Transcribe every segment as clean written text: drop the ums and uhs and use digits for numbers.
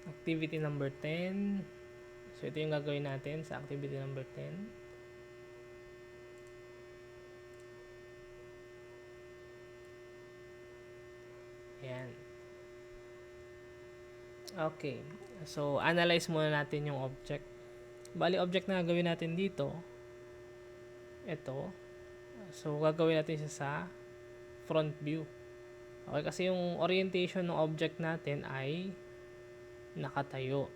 Activity number 10. So, ito yung gagawin natin sa activity number 10. Ayan. Okay. So, analyze muna natin yung object. Bali, object na gagawin natin dito, ito. So, gagawin natin siya sa front view. Okay, kasi yung orientation ng object natin ay nakatayo.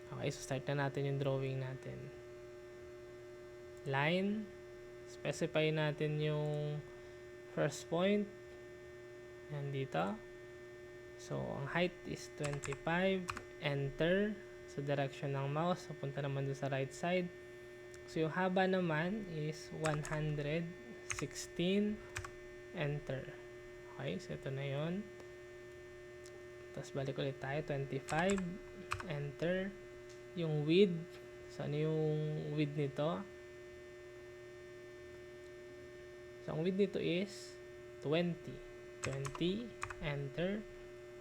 Okay, so start na natin yung drawing natin. Line. Specify natin yung first point. Yan dito. So, ang height is 25. Enter. Sa direction ng mouse. Papunta naman doon sa right side. So, yung haba naman is 116. Enter. Okay, so ito na yun. Tapos balik ulit tayo. 25. Enter. Yung width. So, ano yung width nito? So, ang width nito is 20. 20. Enter.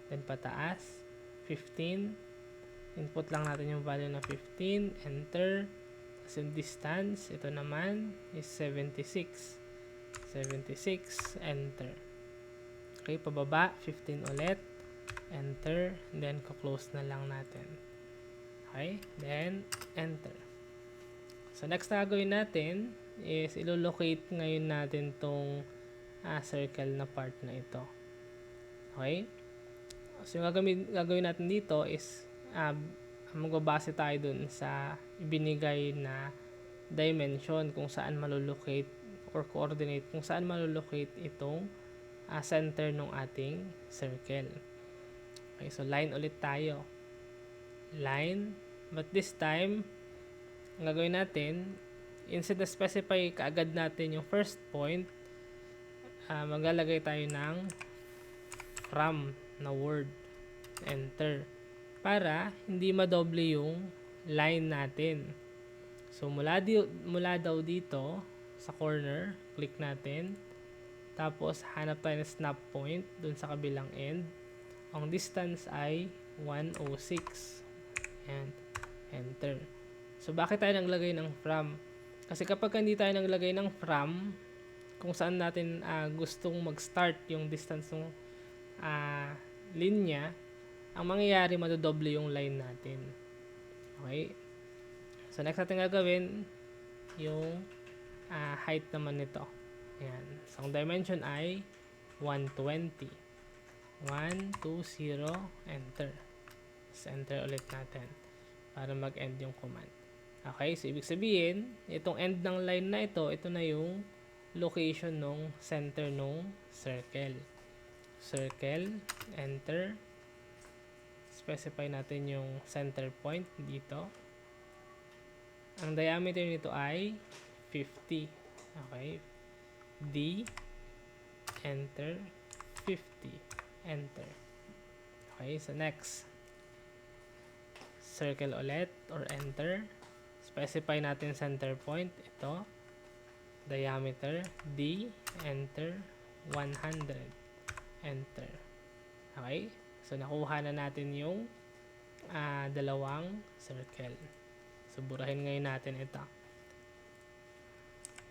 Then, pataas. 15. Input lang natin yung value na 15. Enter. Tapos yung distance, ito naman is 76. 76. Enter. Okay, pababa. 15 ulit. Enter. Then, close na lang natin. Okay, then, enter. So, next na gagawin natin is ilolocate ngayon natin tong circle na part na ito. Okay? So, yung gagawin natin dito is magbabase tayo dun sa ibinigay na dimension kung saan malolocate or coordinate kung saan malolocate itong center ng ating circle. Okay, so line ulit tayo. Line, but this time ang gagawin natin, instead na specify kaagad natin yung first point, maglalagay tayo ng from na word. Enter. Para hindi madoble yung line natin. So, mula daw dito sa corner, click natin. Tapos, hanap tayo ng snap point dun sa kabilang end. Ang distance ay 106. Ayan. Enter. So, bakit tayo naglagay ng from? Kasi kapag hindi tayo naglagay ng from, kung saan natin gustong mag-start yung distance ng linya, ang mangyayari, madodoble yung line natin. Okay? So, next natin gagawin, yung height naman nito. Ayan. So, ang dimension ay 120. 120, enter. So, enter ulit natin para mag-end yung command. Okay, so ibig sabihin, itong end ng line na ito na yung location ng center ng circle. Circle, enter. Specify natin yung center point dito. Ang diameter nito ay 50. Okay, D, enter, 50, enter. Okay, so next. Circle ulit or enter. Specify natin center point. Ito. Diameter. D. Enter. 100. Enter. Okay. So, nakuha na natin yung dalawang circle. So, burahin ngayon natin ito.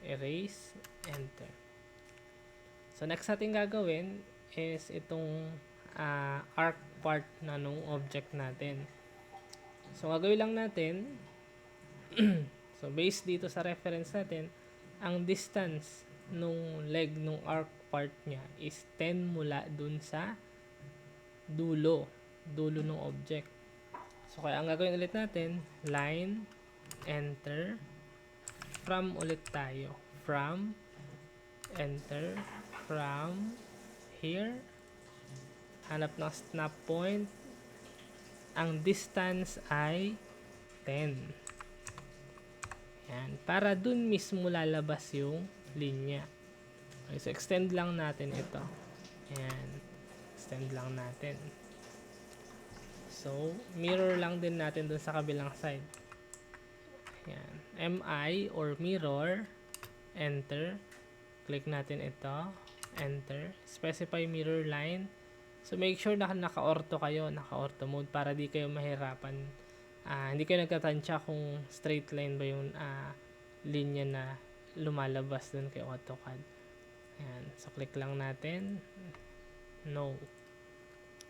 Erase. Enter. So, next natin gagawin is itong arc part na nung object natin. So, gagawin lang natin, so, based dito sa reference natin, ang distance nung leg nung arc part niya is 10 mula dun sa dulo ng object. So, kaya ang gagawin ulit natin, line, enter, from ulit tayo. From, enter, from, here, hanap ng snap point, ang distance ay 10. Yan. Para dun mismo lalabas yung linya. Okay, so extend lang natin ito. Yan. Extend lang natin. So, mirror lang din natin dun sa kabilang side. Yan. MI or mirror. Enter. Click natin ito. Enter. Specify mirror line. So, make sure na naka-ortho kayo, naka-ortho mode para di kayo mahirapan. Hindi kayo nagtatansya kung straight line ba yung linya na lumalabas dun kay AutoCAD. Ayan. So, click lang natin. No.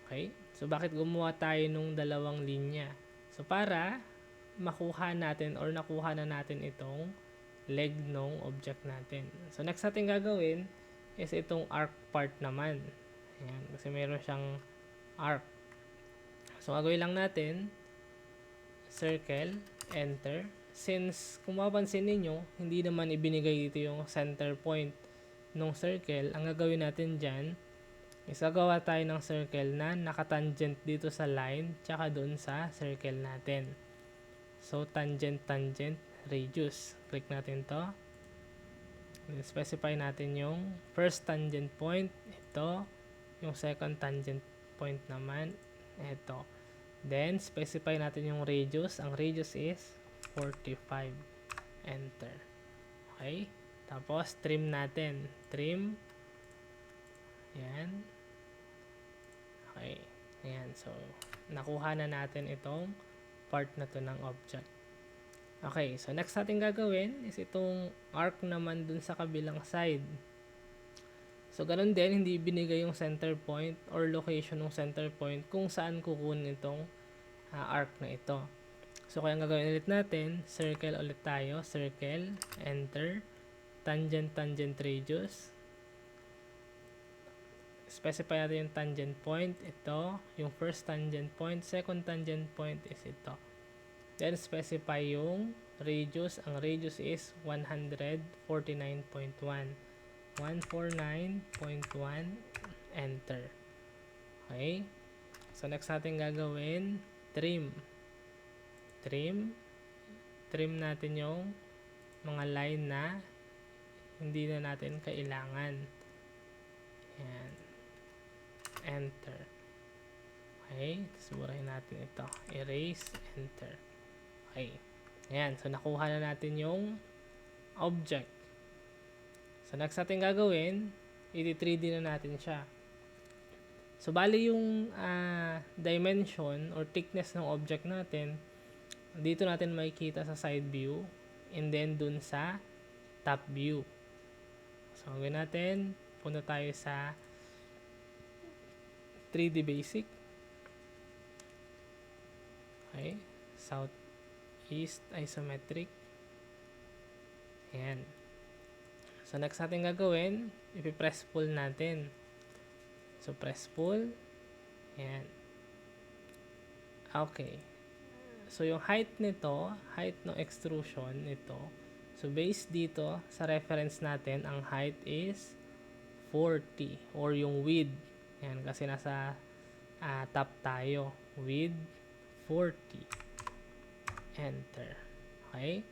Okay? So, bakit gumawa tayo nung dalawang linya? So, para makuha natin or nakuha na natin itong leg ng object natin. So, next natin gagawin is itong arc part naman. Ayan, kasi meron siyang arc. So, gagawin lang natin, circle, enter. Since, kung mapapansin ninyo, hindi naman ibinigay dito yung center point ng circle, ang gagawin natin dyan, is gagawa tayo ng circle na nakatangent dito sa line, tsaka doon sa circle natin. So, tangent, tangent, radius. Click natin to. Then, specify natin yung first tangent point, ito. Yung second tangent point naman, ito. Then, specify natin yung radius. Ang radius is 45. Enter. Okay? Tapos, trim natin. Trim. Ayan. Okay. Ayan. So, nakuha na natin itong part na to ng object. Okay. So, next natin gagawin is itong arc naman dun sa kabilang side. So, ganun din, hindi binigay yung center point or location ng center point kung saan kukunin itong arc na ito. So, kaya ang gagawin ulit natin, circle ulit tayo. Circle, enter, tangent, tangent, radius. Specify natin yung tangent point. Ito, yung first tangent point. Second tangent point is ito. Then, specify yung radius. Ang radius is 149.1. 149.1, enter. Okay? So, next natin gagawin, trim. Trim natin yung mga line na hindi na natin kailangan. Ayan. Enter. Okay? Suburahin natin ito. Erase, enter. Okay. Ayan. So, nakuha na natin yung object. So, next natin gagawin, i-3D na natin siya. So, bali yung dimension or thickness ng object natin, dito natin makikita sa side view and then dun sa top view. So, gawin natin, punta tayo sa 3D Basic. Okay. Southeast Isometric. Ayan. So, next natin gagawin, ipipress pull natin. So, press pull. Ayan. Okay. So, yung height nito, height ng extrusion nito, so, based dito sa reference natin, ang height is 40 or yung width. Ayan, kasi nasa top tayo. Width 40. Enter. Okay.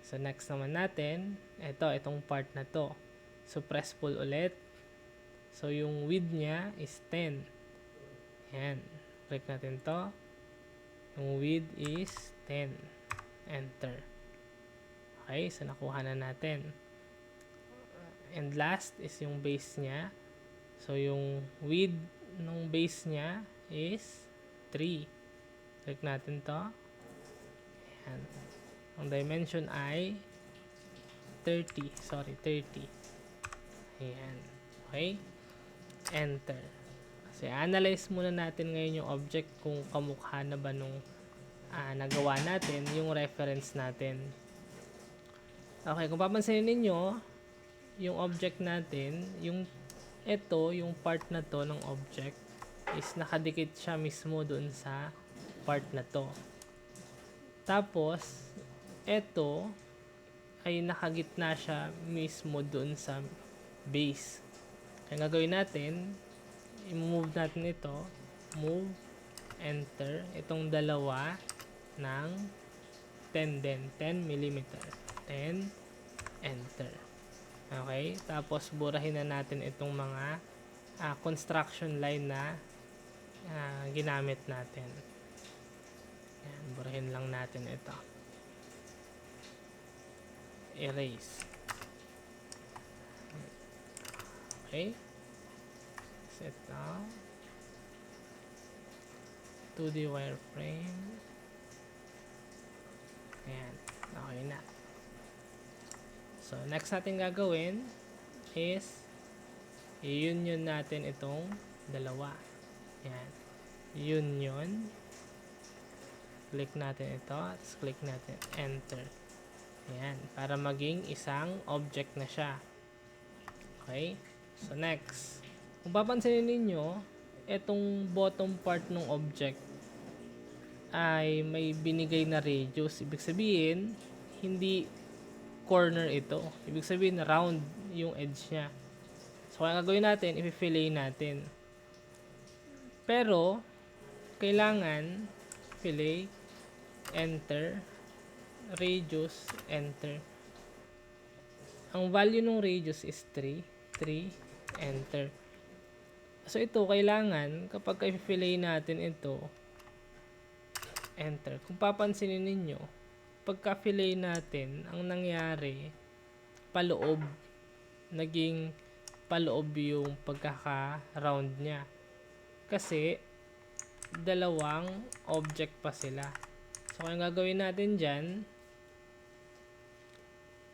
So, next naman natin, itong part na to. So, press pull ulit. So, yung width niya is 10. Ayan. Click natin to. Yung width is 10. Enter. Okay. So, nakuha na natin. And last is yung base niya. So, yung width ng base niya is 3. Click natin to. Ayan. Ang dimension ay 30. Sorry, 30. Ayan. Okay? Enter. Kasi analyze muna natin ngayon yung object kung kamukha na ba nung nagawa natin yung reference natin. Okay, kung papansinin ninyo, yung object natin, yung part na to ng object is nakadikit siya mismo dun sa part na to. Tapos, ito ay nakagitna siya mismo dun sa base. Kaya gagawin natin, i-move natin ito, move, enter, itong dalawa ng 10 din, 10 mm. 10, enter. Okay? Tapos, burahin na natin itong mga construction line na ginamit natin. Yan, burahin lang natin ito. Erase. Okay? Set down. 2D wireframe. Ayan. Okay na. So, next natin gagawin is i-union natin itong dalawa. Ayan. Union. Click natin ito. Tapos click natin enter. Ayan. Para maging isang object na siya. Okay. So, next. Kung papansinin ninyo, itong bottom part ng object ay may binigay na radius. Ibig sabihin, hindi corner ito. Ibig sabihin, round yung edge niya. So, kaya gagawin natin, i-fillet natin. Pero, kailangan fillet, enter, radius, enter. Ang value ng radius is 3. 3, enter. So, ito, kailangan, kapag i-fillet natin ito, enter. Kung papansinin ninyo, pagka-fillet natin, ang nangyari, paloob, naging paloob yung pagkaka-round niya. Kasi, dalawang object pa sila. So, kung gagawin natin dyan,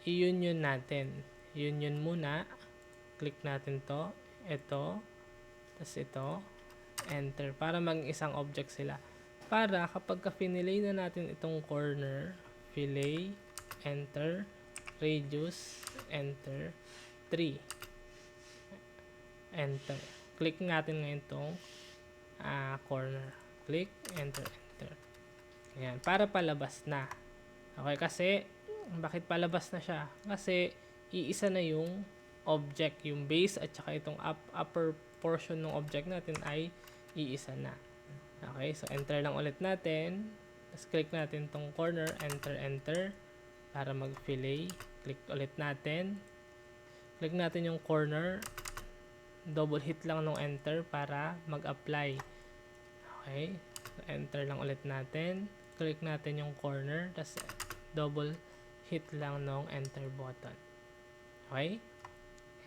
i-union natin. Union muna. Click natin to. Ito. Tapos ito. Enter. Para maging isang object sila. Para kapag ka-fillet na natin itong corner, fillet, enter, radius, enter, 3. Enter. Click natin ngayon itong corner. Click, enter, enter. Ayan. Para palabas na. Okay, kasi, bakit palabas na siya? Kasi, iisa na yung object. Yung base at saka itong upper portion ng object natin ay iisa na. Okay, so enter lang ulit natin. Tapos click natin tong corner, enter, enter. Para mag-fillet. Click ulit natin. Click natin yung corner. Double hit lang nung enter para mag-apply. Okay, so enter lang ulit natin. Click natin yung corner. Tapos double hit lang nung enter button. Okay?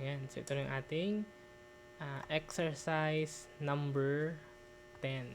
Ayan. So, ito yung ating exercise number 10.